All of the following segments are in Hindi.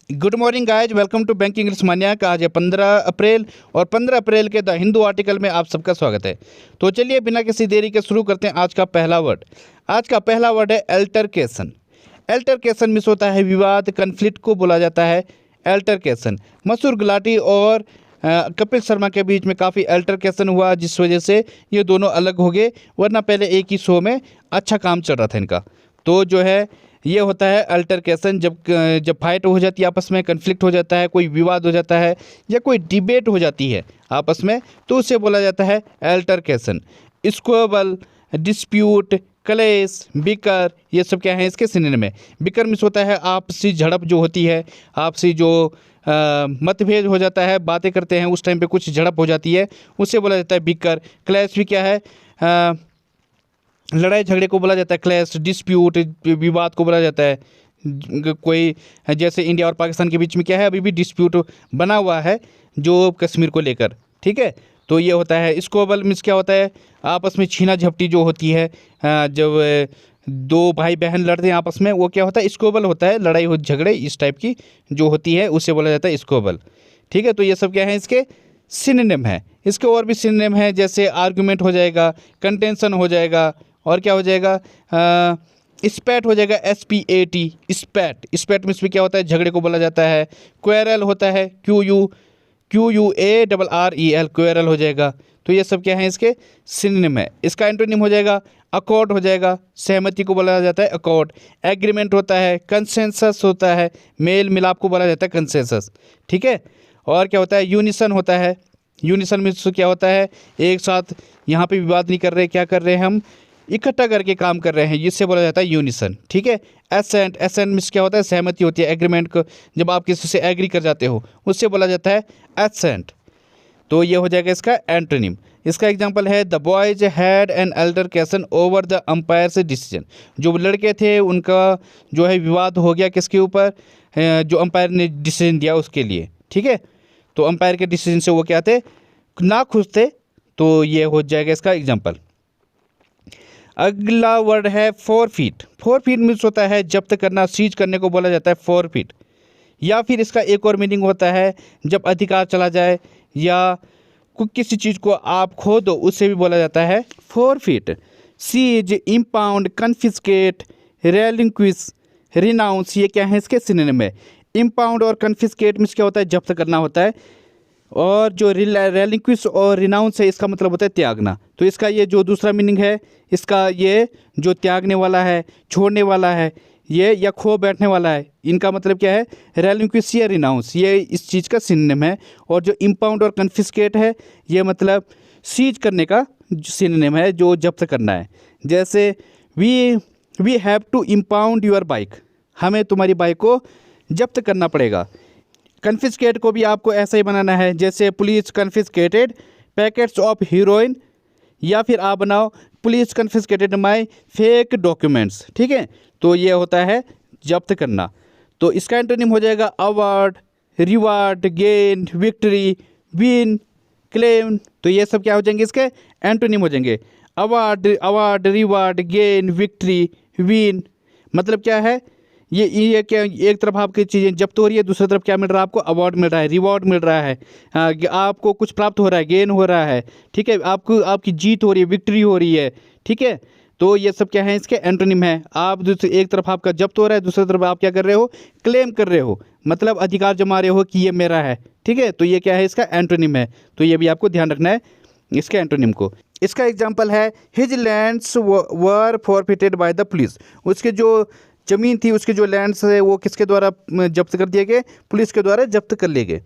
Good morning guys, welcome to banking English maniac. आज है 15 अप्रैल और 15 अप्रैल के द हिंदू आर्टिकल में आप सबका स्वागत है। तो चलिए बिना किसी देरी के शुरू करते हैं आज का पहला वर्ड। आज का पहला वर्ड है अल्टरकेशन। अल्टरकेशन मीन्स होता है विवाद, कन्फ्लिक्ट को बोला जाता है अल्टरकेशन। मशहूर गुलाटी और कपिल शर्मा के बीच में काफ़ी अल्टरकेशन हुआ, जिस वजह से ये दोनों अलग हो गए, वरना पहले एक ही शो में अच्छा काम चल रहा था इनका। तो जो है ये होता है अल्टरकेशन। जब फाइट हो जाती है आपस में, कन्फ्लिक्ट हो जाता है, कोई विवाद हो जाता है या कोई डिबेट हो जाती है आपस में, तो उसे बोला जाता है अल्टरकेशन। स्क्वेबल, डिस्प्यूट, क्लेश, बिकर, ये सब क्या है इसके सिनोनिम में। बिकर मीन्स होता है आपसी झड़प जो होती है, आपसी जो मतभेद हो जाता है, बातें करते हैं उस टाइम पे कुछ झड़प हो जाती है, उसे बोला जाता है बिकर। क्लैश भी क्या है, लड़ाई झगड़े को बोला जाता है क्लैश। डिस्प्यूट, विवाद को बोला जाता है। कोई जैसे इंडिया और पाकिस्तान के बीच में क्या है, अभी भी डिस्प्यूट बना हुआ है जो कश्मीर को लेकर, ठीक है। तो ये होता है स्क्वेबल मीन्स क्या होता है, आपस में छीना झपटी जो होती है, जब दो भाई बहन लड़ते हैं आपस में, वो क्या होता है स्क्वेबल होता है, लड़ाई हो झगड़े इस टाइप की जो होती है उसे बोला जाता है स्क्वेबल, ठीक है। तो ये सब क्या है इसके सिनोनिम है। इसके और भी सिनोनिम है, जैसे आर्गुमेंट हो जाएगा, कंटेंशन हो जाएगा, और क्या हो जाएगा, स्पैट हो जाएगा, SPAT, स्पैट। स्पैट मीन्स भी क्या होता है, झगड़े को बोला जाता है। क्वेरल होता है, QUARREL, क्वेरल हो जाएगा। तो ये सब क्या है इसके सिनोनिम है। इसका एंटोनिम हो जाएगा अकॉर्ड हो जाएगा, सहमति को बोला जाता है अकॉर्ड। एग्रीमेंट होता है, कंसेंसस होता है, मेल मिलाप को बोला जाता है कंसेंसस, ठीक है। और क्या होता है, यूनिसन होता है। यूनिसन मीन्स क्या होता है, एक साथ यहाँ पे विवाद नहीं कर रहे, क्या कर रहे हैं हम, इकट्ठा करके काम कर रहे हैं, जिससे बोला जाता है यूनिसन, ठीक है। एसेंट, एसेंट मीन्स क्या होता है, सहमति होती है। एग्रीमेंट को जब आप किसी से एग्री कर जाते हो उससे बोला जाता है एसेंट। तो ये हो जाएगा इसका एंटोनिम। इसका एग्जांपल है the boys had an altercation over the umpire से डिसीजन। जो लड़के थे उनका जो है विवाद हो गया किसके ऊपर, जो अंपायर ने डिसीजन दिया उसके लिए, ठीक है। तो अंपायर के डिसीजन से वो क्या थे, ना खुश थे। तो ये हो जाएगा इसका एग्जाम्पल। अगला वर्ड है फोरफीट। फोरफीट मीन्स होता है जब्त करना, सीज करने को बोला जाता है फोरफीट। या फिर इसका एक और मीनिंग होता है जब अधिकार चला जाए या किसी चीज़ को आप खो दो, उससे भी बोला जाता है forfeit. Seize, impound, confiscate, relinquish, renounce, ये क्या है इसके सिनोनिम है। इम्पाउंड और कन्फिस्केट मीन्स क्या होता है, जब्त करना होता है, और जो रेलिंक्विश और रिनाउंस है इसका मतलब होता है त्यागना। तो इसका ये जो दूसरा मीनिंग है, इसका ये जो त्यागने वाला है, छोड़ने वाला है, ये या खो बैठने वाला है, इनका मतलब क्या है, रेलिंक्विश या रिनाउंस, ये इस चीज़ का सिनोनिम है। और जो इम्पाउंड और कन्फिस्केट है, ये मतलब सीज करने का सिनोनिम है, जो जब्त करना है। जैसे we have to impound your bike, हमें तुम्हारी बाइक को जब्त करना पड़ेगा। कन्फिस्केट को भी आपको ऐसा ही बनाना है, जैसे police confiscated packets of heroine, या फिर आप बनाओ police confiscated my fake documents, ठीक है। तो ये होता है जब्त करना। तो इसका एंटोनिम हो जाएगा award, reward, gain, victory, win, claim. तो ये सब क्या हो जाएंगे, इसके एंटोनिम हो जाएंगे। Award, reward, gain, victory, win, मतलब क्या है, ये क्या, एक तरफ आपकी चीज़ें जब्त हो रही है, दूसरी तरफ क्या मिल रहा है, आपको अवार्ड मिल रहा है, रिवॉर्ड मिल रहा है, आपको कुछ प्राप्त हो रहा है, गेन हो रहा है, ठीक है, आपकी जीत हो रही है, विक्ट्री हो रही है, ठीक है। तो ये सब क्या है इसके एंटोनिम है। आप दूसरी एक तरफ आपका जब्त हो रहा है, दूसरी तरफ आप क्या कर रहे हो, क्लेम कर रहे हो, मतलब अधिकार जमा रहे हो कि ये मेरा है, ठीक है। तो ये क्या है इसका एंटोनिम है। तो ये भी आपको ध्यान रखना है इसके एंटोनिम को। इसका एग्जाम्पल है his lands were forfeited by the police. उसके जो ज़मीन थी, उसके जो लैंड्स है, वो किसके द्वारा जब्त कर दिए गए, पुलिस के द्वारा जब्त कर लिए गए।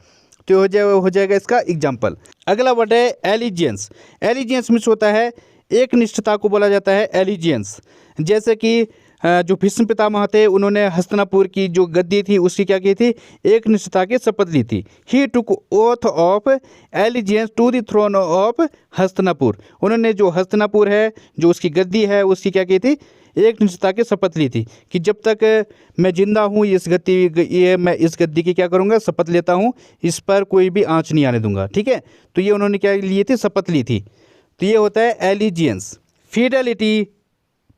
तो हो जाएगा इसका एग्जाम्पल। अगला वर्ड है एलिजियंस। एलिजियंस मीन्स होता है एक निष्ठता को बोला जाता है एलिजियंस। जैसे कि जो भीष्म पितामह थे, उन्होंने हस्तिनापुर की जो गद्दी थी उसकी क्या की थी, एक निष्ठता की शपथ ली थी। He took oath of allegiance to the throne of Hastinapur. उन्होंने जो हस्तिनापुर है, जो उसकी गद्दी है, उसकी क्या की थी, एक निष्ठता की शपथ ली थी कि जब तक मैं जिंदा हूँ मैं इस गद्दी की क्या करूँगा, शपथ लेता हूँ, इस पर कोई भी आँच नहीं आने दूंगा, ठीक है। तो ये उन्होंने क्या लिए थी, शपथ ली थी। तो ये होता है एलिजियंस। फिडेलिटी,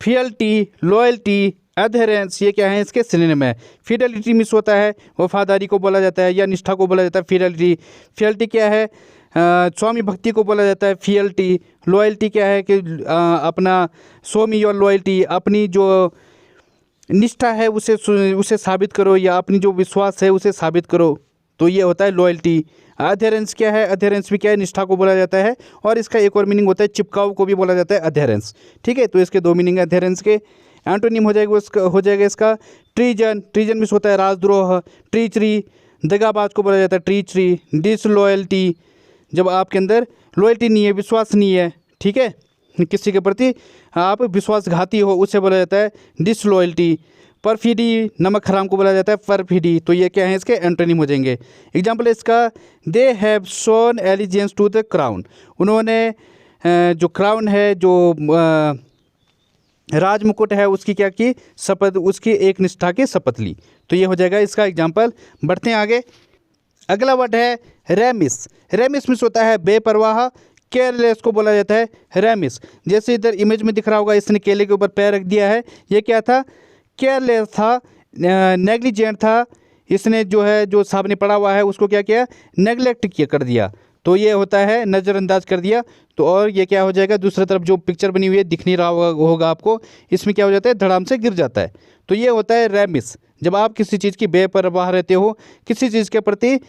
फियल्टी, लॉयल्टी, अधेरेंस ये क्या है, इसके सिनोनिम है। फिडेलिटी मिस होता है वफादारी को बोला जाता है या निष्ठा को बोला जाता है फिडेलिटी। फियल्टी क्या है, स्वामी भक्ति को बोला जाता है फियल्टी। लॉयल्टी क्या है कि अपना शो मी योर लॉयल्टी, अपनी जो निष्ठा है उसे साबित करो या अपनी जो विश्वास है उसे साबित करो, तो ये होता है लॉयल्टी। अधेरेंस क्या है, अधेरेंस भी क्या है, निष्ठा को बोला जाता है। और इसका एक और मीनिंग होता है चिपकाव को भी बोला जाता है अधेरेंस। ठीक है, तो इसके दो मीनिंग है अधेरेंस के। एंटोनिम हो जाएगा इसका ट्रीजन। ट्रीजन मीन्स होता है राजद्रोह। ट्रीचरी, दगाबाज को बोला जाता है ट्रीचरी। डिसलॉयल्टी, जब आपके अंदर लॉयल्टी नहीं है, विश्वास नहीं है, ठीक है, किसी के प्रति आप विश्वासघाती हो, उसे बोला जाता है डिसलॉयल्टी। परफिडी, नमक हराम को बोला जाता है परफिडी। तो ये क्या है, इसके एंटोनिम हो जाएंगे। एग्जाम्पल इसका, they have shown allegiance to the crown, उन्होंने जो क्राउन है, जो राज मुकुट है, उसकी क्या की शपथ, उसकी एक निष्ठा की शपथ ली। तो ये हो जाएगा इसका एग्जाम्पल। बढ़ते हैं आगे। अगला वर्ड है रेमिस। रेमिस मीन्स होता है बेपरवाह। केयरलेस को बोला जाता है रेमिस। जैसे इधर इमेज में दिख रहा होगा, इसने केले के ऊपर पैर रख दिया है, ये क्या था, केयरलेस था, नेग्लिजेंट था। इसने जो है, जो सामने पड़ा हुआ है उसको क्या किया, नेग्लेक्ट किया, कर दिया। तो ये होता है नज़रअंदाज कर दिया। तो और ये क्या हो जाएगा, दूसरी तरफ जो पिक्चर बनी हुई है दिख नहीं रहा होगा आपको, इसमें क्या हो जाता है, धड़ाम से गिर जाता है। तो ये होता है रेमिस। जब आप किसी चीज़ की बेपरवाह रहते हो, किसी चीज़ के प्रति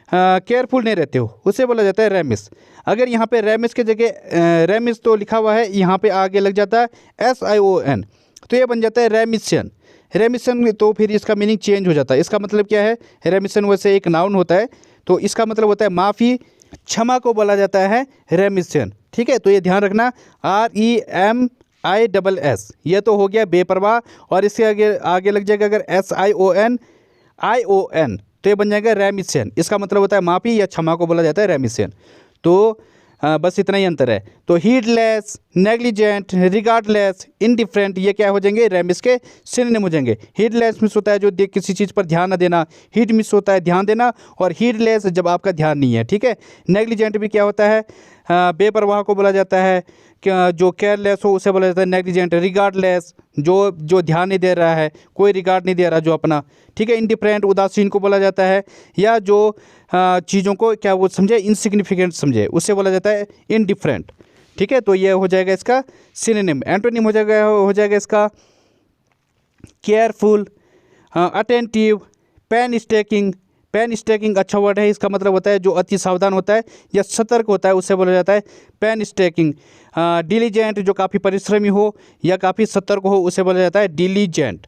केयरफुल नहीं रहते हो, उसे बोला जाता है रेमिस। अगर यहाँ पे रेमिस की जगह रेमिस तो लिखा हुआ है, यहाँ पे आगे लग जाता है SION, तो ये बन जाता है रेमिशन। रेमिशन, तो फिर इसका मीनिंग चेंज हो जाता है। इसका मतलब क्या है, रेमिशन वैसे एक नाउन होता है, तो इसका मतलब होता है माफ़ी, क्षमा को बोला जाता है रेमिशन। ठीक है, तो ये ध्यान रखना, REMISS, ये तो हो गया बेपरवाह। और इसके आगे लग जाएगा अगर SION, तो ये बन जाएगा रेमिशन। इसका मतलब होता है माफ़ी या क्षमा को बोला जाता है रेमिशन। तो बस इतना ही अंतर है। तो हीडलेस, नेग्लिजेंट, रिगार्डलेस, इनडिफरेंट, ये क्या हो जाएंगे, रेमिस के सिनोनिम हो जाएंगे। हीडलेस मिस होता है जो किसी चीज़ पर ध्यान न देना, हीड मिस होता है ध्यान देना, और हीडलेस जब आपका ध्यान नहीं है। ठीक है, नेग्लिजेंट भी क्या होता है, बेपरवाह को बोला जाता है। जो केयरलेस हो उसे बोला जाता है नेग्लिजेंट। रिगार्डलेस, जो ध्यान नहीं दे रहा है, कोई रिगार्ड नहीं दे रहा जो अपना। ठीक है, इंडिफरेंट, उदासीन को बोला जाता है, या जो चीज़ों को क्या वो समझे, इनसिग्निफिकेंट समझे, उसे बोला जाता है इनडिफरेंट। ठीक है, तो ये हो जाएगा इसका सिनोनिम। एंटोनिम हो जाएगा इसका careful, attentive, painstaking. Painstaking अच्छा वर्ड है, इसका मतलब होता है जो अति सावधान होता है या सतर्क होता है, उसे बोला जाता है पेन स्टेकिंग। डिलीजेंट, जो काफ़ी परिश्रमी हो या काफ़ी सतर्क हो, उसे बोला जाता है डिलीजेंट।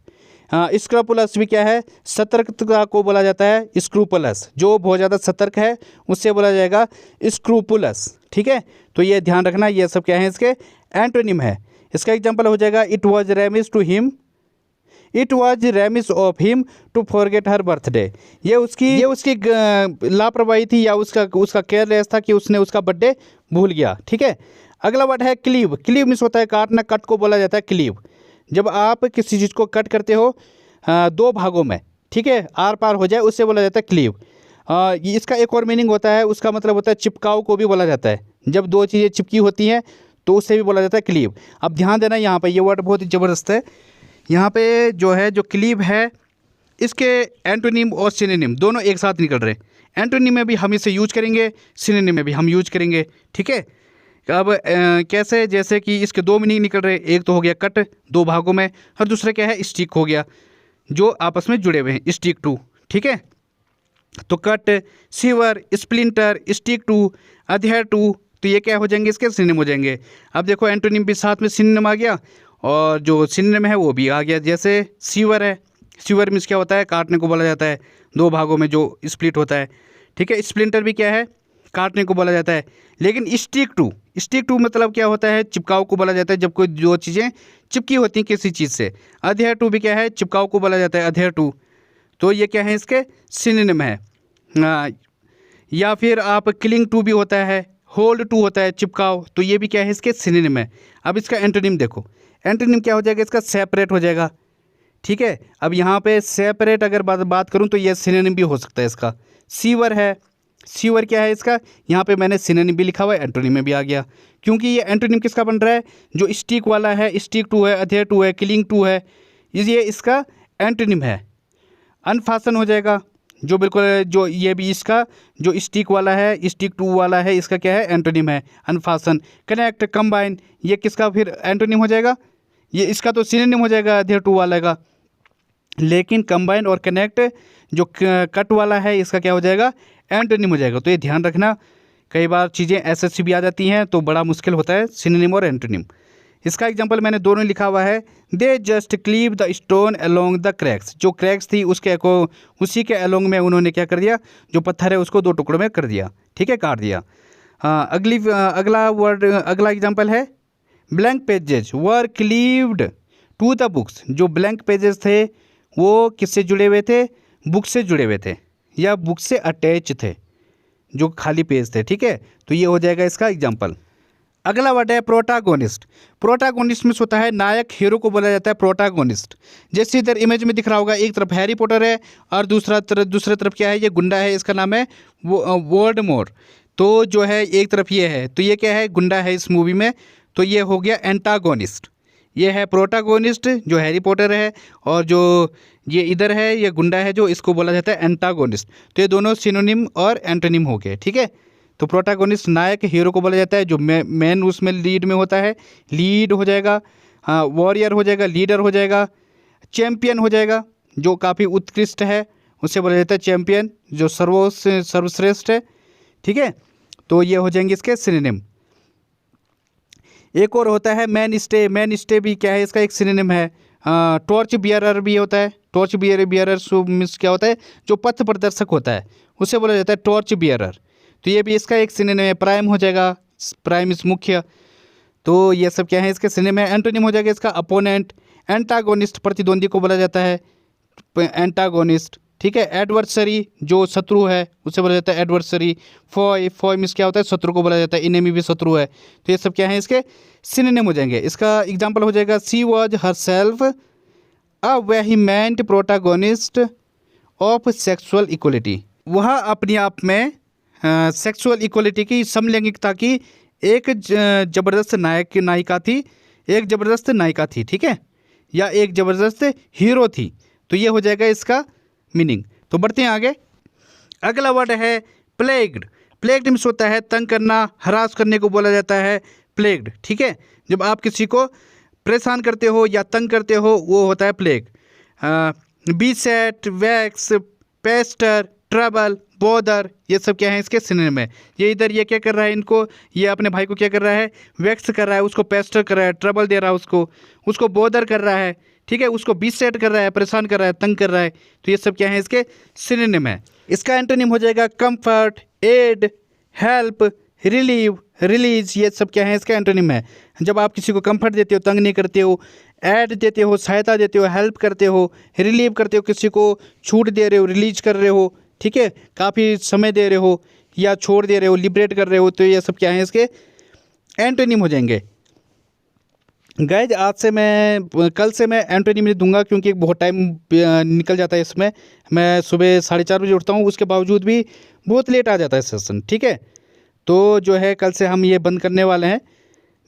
स्क्रूपुलस भी क्या है, सतर्कता को बोला जाता है स्क्रूपुलस। जो बहुत ज़्यादा सतर्क है उससे बोला जाएगा स्क्रूपुलस। ठीक है, तो ये ध्यान रखना, ये सब क्या है, इसके एंटोनिम है। इसका एग्जाम्पल हो जाएगा, it was remiss to him, it was remiss of him to forget her birthday. ये उसकी लापरवाही थी या उसका केयरलेस था कि उसने उसका बर्थडे भूल गया। ठीक है, अगला वर्ड है क्लीव। क्लीव मीन्स होता है काटना, कट को बोला जाता है क्लीव। जब आप किसी चीज़ को कट करते हो दो भागों में, ठीक है, आर पार हो जाए, उससे बोला जाता है क्लीव। इसका एक और मीनिंग होता है, उसका मतलब होता है चिपकाव को भी बोला जाता है। जब दो चीज़ें चिपकी होती हैं तो उससे भी बोला जाता है क्लीव। अब ध्यान देना, यहाँ पर ये वर्ड बहुत ही ज़बरदस्त है। यहाँ पे जो है, जो क्लीव है, इसके एंटोनिम और सिनोनिम दोनों एक साथ निकल रहे हैं। एंटोनिम में भी हम इसे यूज करेंगे, सिनोनिम में भी हम यूज करेंगे। ठीक है, अब कैसे, जैसे कि इसके दो मीनिंग निकल रहे हैं। एक तो हो गया कट, दो भागों में, और दूसरा क्या है, स्टिक हो गया, जो आपस में जुड़े हुए हैं, स्टिक टू। ठीक है, तो cut, sever, splinter, stick to, adhere to, तो ये क्या हो जाएंगे, इसके सिनोनिम हो जाएंगे। अब देखो, एंटोनिम भी साथ में सिनोनिम आ गया और जो सिनोनिम है वो भी आ गया। जैसे सीवर है, सीवर मीन्स क्या होता है, काटने को बोला जाता है, दो भागों में जो स्प्लिट होता है। ठीक है, स्प्लिंटर भी क्या है, काटने को बोला जाता है। लेकिन स्टिक टू मतलब क्या होता है, चिपकाव को बोला जाता है, जब कोई दो चीज़ें चिपकी होती हैं किसी चीज़ से। अधेयर टू भी क्या है, चिपकाव को बोला जाता है, अधेयर टू। तो ये क्या है, इसके सिनोनिम है। या फिर आप क्लिंग टू भी होता है, होल्ड टू होता है, चिपकाव, तो ये भी क्या है, इसके सिनोनिम है। अब इसका एंटोनिम देखो, एंटोनिम क्या हो जाएगा, इसका सेपरेट हो जाएगा। ठीक है, अब यहाँ पे सेपरेट अगर बात करूँ तो ये सिनोनिम भी हो सकता है इसका। सीवर है, सीवर क्या है इसका, यहाँ पे मैंने सिनोनिम भी लिखा हुआ है, एंटोनिम में भी आ गया, क्योंकि ये एंटोनिम किसका बन रहा है, जो स्टिक वाला है, स्टिक टू है, अधेयर टू है, क्लिंग टू है, ये इसका एंटोनिम है। अनफासन हो जाएगा, जो बिल्कुल जो ये भी इसका जो स्टिक वाला है, स्टिक टू वाला है, इसका क्या है एंटोनिम है अनफासन। कनेक्ट, कंबाइन, ये किसका फिर एंटोनिम हो जाएगा, ये इसका तो सिनोनिम हो जाएगा अधेयर टू वाला का। लेकिन कंबाइन और कनेक्ट जो कट वाला है इसका क्या हो जाएगा एंटोनिम हो जाएगा। तो ये ध्यान रखना, कई बार चीज़ें एसएससी भी आ जाती हैं तो बड़ा मुश्किल होता है सिनोनिम और एंटोनिम। इसका एग्जांपल मैंने दोनों लिखा हुआ है। They just cleave the stone along the cracks, जो क्रैक्स थी उसके को उसी के अलोंग में उन्होंने क्या कर दिया, जो पत्थर है उसको दो टुकड़ों में कर दिया, ठीक है, काट दिया। अगला वर्ड, अगला एग्जांपल है blank pages were cleaved to the books. जो ब्लैंक पेजेस थे वो किससे जुड़े हुए थे, बुक से जुड़े हुए थे या बुक से अटैच थे, जो खाली पेज थे, ठीक है। तो ये हो जाएगा इसका एग्जांपल। अगला वर्ड है प्रोटागोनिस्ट। प्रोटागोनिस्ट में होता है नायक, हीरो को बोला जाता है प्रोटागोनिस्ट। जैसे इधर इमेज में दिख रहा होगा, एक तरफ हैरी पॉटर है और दूसरे तरफ क्या है, ये गुंडा है, इसका नाम है वोल्डेमॉर्ट। तो जो है एक तरफ ये है, तो ये क्या है, गुंडा है इस मूवी में, तो ये हो गया एंटागोनिस्ट। ये है प्रोटागोनिस्ट जो हैरी पॉटर है, और जो ये इधर है ये गुंडा है, जो इसको बोला जाता है एंटागोनिस्ट। तो ये दोनों सिनोनिम और एंटोनिम हो गए, ठीक है। तो प्रोटागोनिस्ट नायक, हीरो को बोला जाता है, जो मेन उसमें लीड में होता है, लीड हो जाएगा। हाँ, वॉरियर हो जाएगा, लीडर हो जाएगा। चैम्पियन हो जाएगा, जो काफ़ी उत्कृष्ट है, उससे बोला जाता है चैम्पियन, जो सर्वश्रेष्ठ है, ठीक है। तो ये हो जाएंगे इसके सिनोनिम। एक और होता है मैन स्टे। मैन स्टे भी क्या है, इसका एक सिनोनिम है। टॉर्च बियरर भी होता है। टॉर्च बियरर मीन्स क्या होता है, जो पथ प्रदर्शक होता है, उसे बोला जाता है टॉर्च बियरर। तो ये भी इसका एक सिनोनिम है। प्राइम हो जाएगा, प्राइम इस मुख्य। तो ये सब क्या है इसके सिनोनिम है। एंटोनिम हो जाएगा इसका अपोनेंट। एंटागोनिस्ट प्रतिद्वंदी को बोला जाता है एंटागोनिस्ट, ठीक है। एडवर्सरी जो शत्रु है उसे बोला जाता है एडवर्सरी। फॉय मीन्स क्या होता है, शत्रु को बोला जाता है, इनेमी भी शत्रु है। तो ये सब क्या है इसके सिनोनिम हो जाएंगे। इसका एग्जांपल हो जाएगा she was herself a vehement protagonist of sexual equality. वह अपने आप में सेक्सुअल इक्वलिटी की, समलैंगिकता की एक जबरदस्त नायिका थी, एक जबरदस्त नायिका थी, ठीक है, या एक जबरदस्त हीरो थी। तो ये हो जाएगा इसका मीनिंग। तो बढ़ते हैं आगे। अगला वर्ड है प्लेग्ड। प्लेग्ड मीन्स होता है तंग करना, हरास करने को बोला जाता है प्लेग्ड, ठीक है। जब आप किसी को परेशान करते हो या तंग करते हो वो होता है plague. Beset, vex, pester, trouble, bother, ये सब क्या है इसके सिनोनिम है। ये इधर ये क्या कर रहा है, इनको, ये अपने भाई को क्या कर रहा है, वैक्स कर रहा है, उसको पेस्टर कर रहा है, ट्रबल दे रहा है उसको बॉदर कर रहा है, ठीक है, उसको बीसेट कर रहा है, परेशान कर रहा है, तंग कर रहा है। तो ये सब क्या है इसके सिनोनिम है। इसका एंटोनिम हो जाएगा comfort, aid, help, relieve, release. ये सब क्या है इसका एंटोनिम है। जब आप किसी को कंफर्ट देते हो, तंग नहीं करते हो, ऐड देते हो, सहायता देते हो, हेल्प करते हो, रिलीव करते हो, किसी को छूट दे रहे हो, रिलीज कर रहे हो, ठीक है, काफ़ी समय दे रहे हो या छोड़ दे रहे हो, लिबरेट कर रहे हो, तो ये सब क्या है इसके एंटोनिम हो जाएंगे। गाइज कल से मैं एंटोनिम नहीं दूंगा, क्योंकि बहुत टाइम निकल जाता है इसमें। मैं सुबह 4:30 बजे उठता हूँ, उसके बावजूद भी बहुत लेट आ जाता है सेशन, ठीक है। तो जो है कल से हम ये बंद करने वाले हैं।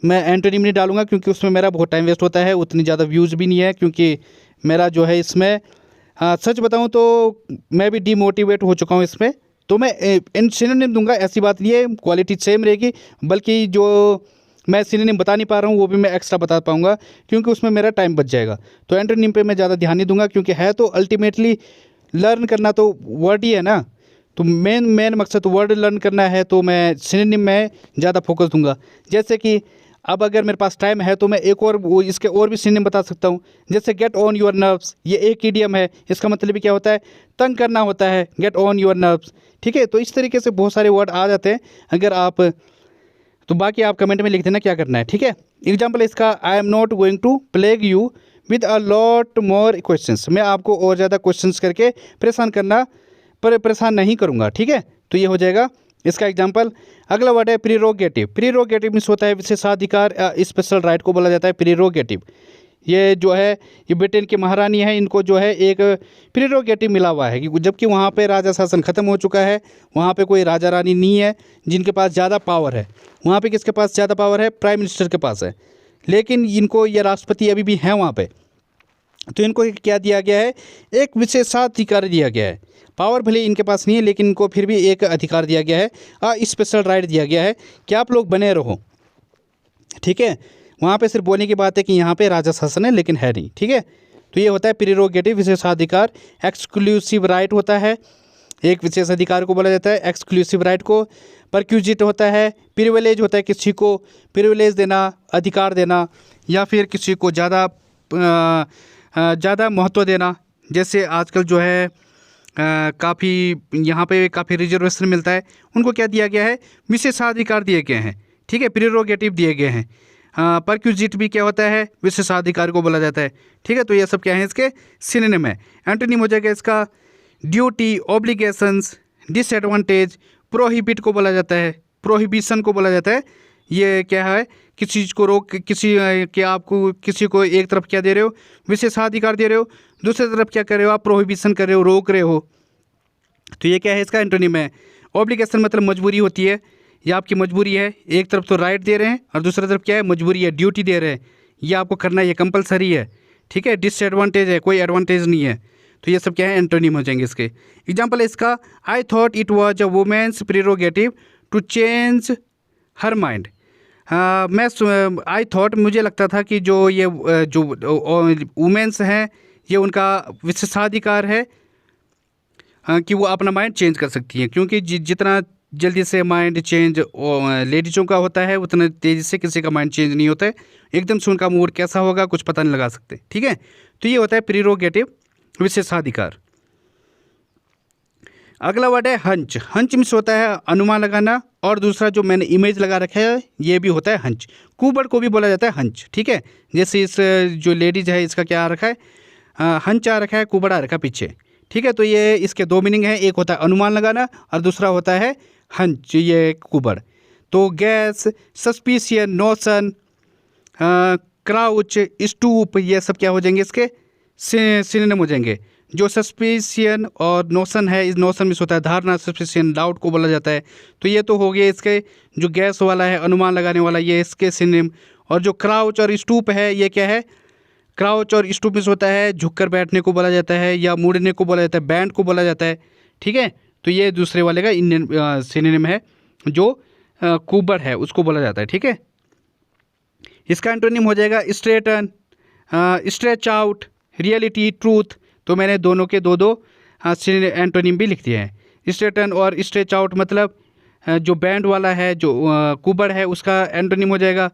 मैं एंटोनिम नहीं डालूंगा, क्योंकि उसमें मेरा बहुत टाइम वेस्ट होता है, उतनी ज़्यादा व्यूज़ भी नहीं है, क्योंकि मेरा जो है इसमें सच बताऊं तो मैं भी डीमोटिवेट हो चुका हूं इसमें। तो मैं इन सिनोनिम दूंगा, ऐसी बात नहीं है, क्वालिटी सेम रहेगी, बल्कि जो मैं सिनोनिम बता नहीं पा रहा हूं वो भी मैं एक्स्ट्रा बता पाऊंगा, क्योंकि उसमें मेरा टाइम बच जाएगा। तो एंटोनिम पे मैं ज़्यादा ध्यान नहीं दूंगा, क्योंकि है तो अल्टीमेटली लर्न करना तो वर्ड ही है ना। तो मेन मकसद वर्ड लर्न करना है, तो मैं सिनोनिम में ज़्यादा फोकस दूंगा। जैसे कि अब अगर मेरे पास टाइम है तो मैं एक और इसके और भी सिनोनिम बता सकता हूँ। जैसे गेट ऑन योर नर्व्स, ये एक इडियम है, इसका मतलब भी क्या होता है, तंग करना होता है, गेट ऑन योर नर्व्स, ठीक है। तो इस तरीके से बहुत सारे वर्ड आ जाते हैं। अगर आप, तो बाकी आप कमेंट में लिख देना क्या करना है, ठीक है। एग्जाम्पल इसका, I am not going to plague you with a lot more questions. मैं आपको और ज़्यादा क्वेश्चंस करके परेशान नहीं करूँगा, ठीक है। तो ये हो जाएगा इसका एग्जाम्पल। अगला वर्ड है प्रीरोगेटिव। प्रीरोगेटिव मीन्स होता है विशेषाधिकार, स्पेशल राइट को बोला जाता है प्रीरोगेटिव। ये जो है ये ब्रिटेन की महारानी है, इनको जो है एक प्रीरोगेटिव मिला हुआ है, कि जबकि वहाँ पे राजा शासन ख़त्म हो चुका है, वहाँ पे कोई राजा रानी नहीं है जिनके पास ज़्यादा पावर है। वहाँ पे किसके पास ज़्यादा पावर है, प्राइम मिनिस्टर के पास है, लेकिन इनको ये राष्ट्रपति अभी भी हैं वहाँ पे। तो इनको क्या दिया गया है, एक विशेषाधिकार दिया गया है। पावर भले इनके पास नहीं है लेकिन इनको फिर भी एक अधिकार दिया गया है, स्पेशल राइट दिया गया है कि आप लोग बने रहो। ठीक है, वहाँ पे सिर्फ बोलने की बात है कि यहाँ पे राजा शासन है लेकिन है नहीं। ठीक है, तो ये होता है प्रीरोगेटिव, विशेषाधिकार। एक्सक्लूसिव राइट होता है, एक विशेष अधिकार को बोला जाता है एक्सक्लूसिव राइट को। परक्यूजिट होता है, प्रिविलेज होता है किसी को प्रिविलेज देना, अधिकार देना, या फिर किसी को ज़्यादा महत्व देना। जैसे आजकल जो है काफ़ी यहाँ पे काफ़ी रिजर्वेशन मिलता है, उनको क्या दिया गया है, विशेषाधिकार दिए गए हैं। ठीक है, प्रीरोगेटिव दिए गए हैं। परक्यूजिट भी क्या होता है, विशेषाधिकार को बोला जाता है। ठीक है, तो ये सब क्या है, इसके सिनोनिम है। एंटोनिम हो जाएगा इसका ड्यूटी, ऑब्लिगेशंस, डिसएडवांटेज। प्रोहिबिट को बोला जाता है, प्रोहिबिशन को बोला जाता है। ये क्या है, किसी चीज़ को रोक, किसी के आपको किसी को एक तरफ क्या दे रहे हो, विशेषाधिकार दे रहे हो, दूसरी तरफ क्या कर रहे हो आप, प्रोहिबिशन कर रहे हो, रोक रहे हो। तो ये क्या है, इसका एंटोनिम है। ऑब्लिगेशन मतलब मजबूरी होती है, ये आपकी मजबूरी है। एक तरफ तो राइट दे रहे हैं और दूसरी तरफ क्या है, मजबूरी है, ड्यूटी दे रहे हैं, ये आपको करना है, ये कंपलसरी है। ठीक है, डिसएडवांटेज है, कोई एडवांटेज नहीं है। तो ये सब क्या है, एंटोनिम हो जाएंगे इसके। एग्जाम्पल है इसका, I thought it was a women's prerogative to change her mind. I thought, मुझे लगता था कि जो वुमेन्स हैं ये उनका विशेषाधिकार है कि वो अपना माइंड चेंज कर सकती हैं, क्योंकि जितना जल्दी से माइंड चेंज लेडीज़ों का होता है उतना तेज़ी से किसी का माइंड चेंज नहीं होता है। एकदम से उनका मूड कैसा होगा कुछ पता नहीं लगा सकते। ठीक है, तो ये होता है प्रीरोगेटिव, विशेषाधिकार। अगला वर्ड है हंच। हंच मीन्स होता है अनुमान लगाना, और दूसरा जो मैंने इमेज लगा रखा है ये भी होता है हंच। कुबड़ को भी बोला जाता है हंच। ठीक है, जैसे इस जो लेडीज है इसका क्या आ रखा है, हंच आ रखा है, कुबड़ आ रखा है पीछे। ठीक है, तो ये इसके दो मीनिंग है, एक होता है अनुमान लगाना और दूसरा होता है हंच, ये कुबड़। तो gas, suspicion, notion, crouch, stoop, ये सब क्या हो जाएंगे, इसके सिनोनिम हो जाएंगे। जो सस्पिशियन और नोशन है, इस नोशन में होता है धारणा, सस्पिशियन डाउट को बोला जाता है। तो ये तो हो गया इसके, जो गैस वाला है अनुमान लगाने वाला, ये इसके सिनोनिम। और जो क्राउच और स्टूप है ये क्या है, क्राउच और स्टूप में होता है झुककर बैठने को बोला जाता है या मुड़ने को बोला जाता है, बैंड को बोला जाता है। ठीक है, तो ये दूसरे वाले का इंडियन सिनोनिम है, जो कुबड़ है उसको बोला जाता है। ठीक है, इसका एंटोनिम हो जाएगा straighten, stretch out, reality, truth. तो मैंने दोनों के दो एंटोनिम भी लिख दिए हैं। स्ट्रेटन और स्ट्रेच आउट मतलब जो बैंड वाला है, जो कुबड़ है, उसका एंटोनिम हो जाएगा।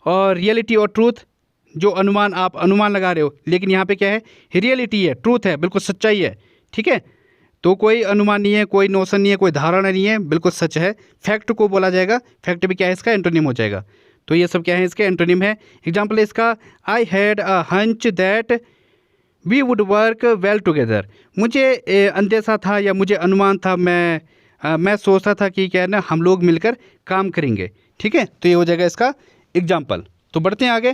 और रियलिटी और ट्रूथ, जो अनुमान, आप अनुमान लगा रहे हो, लेकिन यहाँ पे क्या है, रियलिटी है, ट्रूथ है, बिल्कुल सच्चाई है। ठीक है, तो कोई अनुमान नहीं है, कोई नोशन नहीं है, कोई धारणा नहीं है, बिल्कुल सच है। फैक्ट को बोला जाएगा, फैक्ट भी क्या है, इसका एंटोनिम हो जाएगा। तो ये सब क्या है, इसके एंटोनिम है। एग्जाम्पल है इसका, I had a hunch that we would work well together. मुझे अंदेशा था या मुझे अनुमान था, मैं सोचता था कि क्या है ना, हम लोग मिलकर काम करेंगे। ठीक है, तो ये हो जाएगा इसका एग्जाम्पल। तो बढ़ते हैं आगे।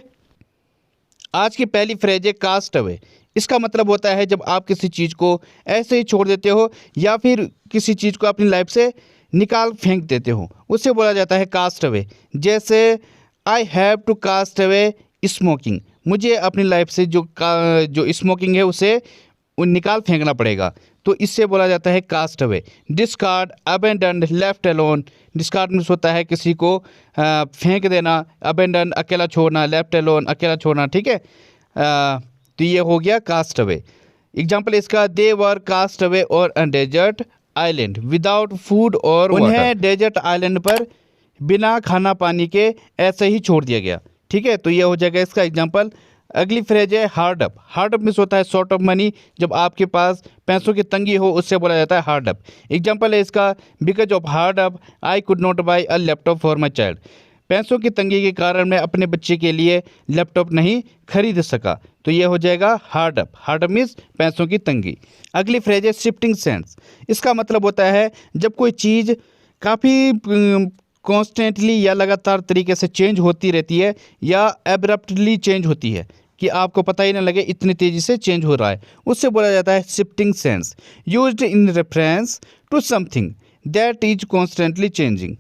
आज की पहली फ्रेज है कास्ट अवे। इसका मतलब होता है जब आप किसी चीज़ को ऐसे ही छोड़ देते हो या फिर किसी चीज़ को अपनी लाइफ से निकाल फेंक देते हो, उससे बोला जाता है कास्ट अवे। जैसे I have to cast away smoking, मुझे अपनी लाइफ से जो स्मोकिंग है उसे निकाल फेंकना पड़ेगा, तो इससे बोला जाता है cast away. Discard, abandon, left alone. Discard means होता है किसी को फेंक देना, अबेंडन अकेला छोड़ना, लेफ्ट अलोन अकेला छोड़ना। ठीक है, तो ये हो गया कास्ट अवे। एग्जाम्पल इसका, दे वर कास्ट अवे और a desert island without food और उन्हें डेजर्ट आइलैंड पर बिना खाना पानी के ऐसे ही छोड़ दिया गया। ठीक है, तो ये हो जाएगा इसका एग्जाम्पल। अगली फ्रेज है hard up. Hard up means होता है शॉर्ट ऑफ मनी, जब आपके पास पैसों की तंगी हो उससे बोला जाता है हार्ड अप। एग्जाम्पल है इसका, because of hard up I could not by a laptop for my child. पैसों की तंगी के कारण मैं अपने बच्चे के लिए लैपटॉप नहीं खरीद सका। तो ये हो जाएगा hard up. Hard up means पैसों की तंगी। अगली फ्रेज है शिफ्टिंग सेंस। इसका मतलब होता है जब कोई चीज़ काफ़ी कॉन्स्टेंटली या लगातार तरीके से चेंज होती रहती है या एब्रप्टली चेंज होती है कि आपको पता ही ना लगे इतनी तेज़ी से चेंज हो रहा है, उससे बोला जाता है shifting sense. Used in reference to something that is constantly changing.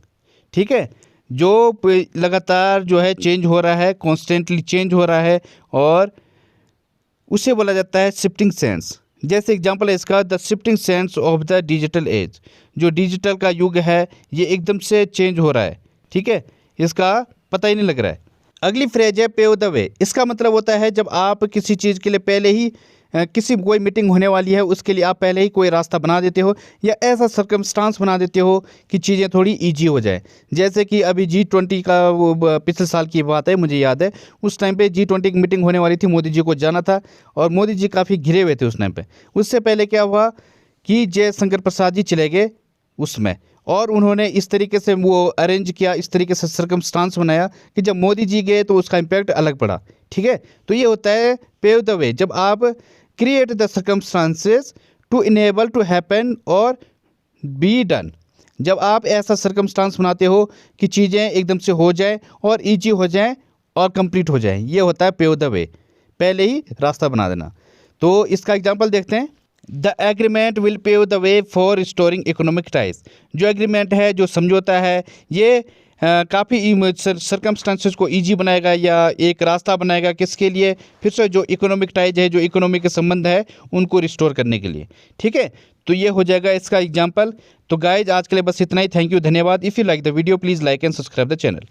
ठीक है, जो लगातार जो है चेंज हो रहा है, कॉन्स्टेंटली चेंज हो रहा है और उसे बोला जाता है शिफ्टिंग सेंस। जैसे एग्जांपल है इसका, the shifting sense of the digital age. जो डिजिटल का युग है ये एकदम से चेंज हो रहा है, ठीक है, इसका पता ही नहीं लग रहा है। अगली फ्रेज है पेव द वे। इसका मतलब होता है जब आप किसी चीज़ के लिए पहले ही किसी कोई मीटिंग होने वाली है उसके लिए आप पहले ही कोई रास्ता बना देते हो या ऐसा सर्कमस्टांस बना देते हो कि चीज़ें थोड़ी इजी हो जाए। जैसे कि अभी G20 का वो पिछले साल की बात है, मुझे याद है उस टाइम पे G20 की मीटिंग होने वाली थी, मोदी जी को जाना था और मोदी जी काफ़ी घिरे हुए थे उस टाइम पे। उससे पहले क्या हुआ कि जयशंकर प्रसाद जी चले गए उसमें, और उन्होंने इस तरीके से वो अरेंज किया, इस तरीके से सर्कमस्टांस बनाया कि जब मोदी जी गए तो उसका इम्पैक्ट अलग पड़ा, ठीक है। तो ये होता है पेव द वे, जब आप create the circumstances to enable to happen और बी डन। जब आप ऐसा सर्कमस्टांस बनाते हो कि चीज़ें एकदम से हो जाए और ईजी हो जाए और कंप्लीट हो जाए, ये होता है पेव द वे, पहले ही रास्ता बना देना। तो इसका एग्जांपल देखते हैं। The agreement will pave the way for restoring economic ties. जो एग्रीमेंट है, जो समझौता है, ये काफ़ी सर्कमस्टांसेस को इजी बनाएगा या एक रास्ता बनाएगा किसके लिए, फिर से जो इकोनॉमिक टाइज है, जो इकोनॉमी के संबंध है, उनको रिस्टोर करने के लिए, ठीक है। तो ये हो जाएगा इसका एग्जांपल। तो गाइज आज के लिए बस इतना ही। थैंक यू, धन्यवाद। If you like the video please like and subscribe the channel.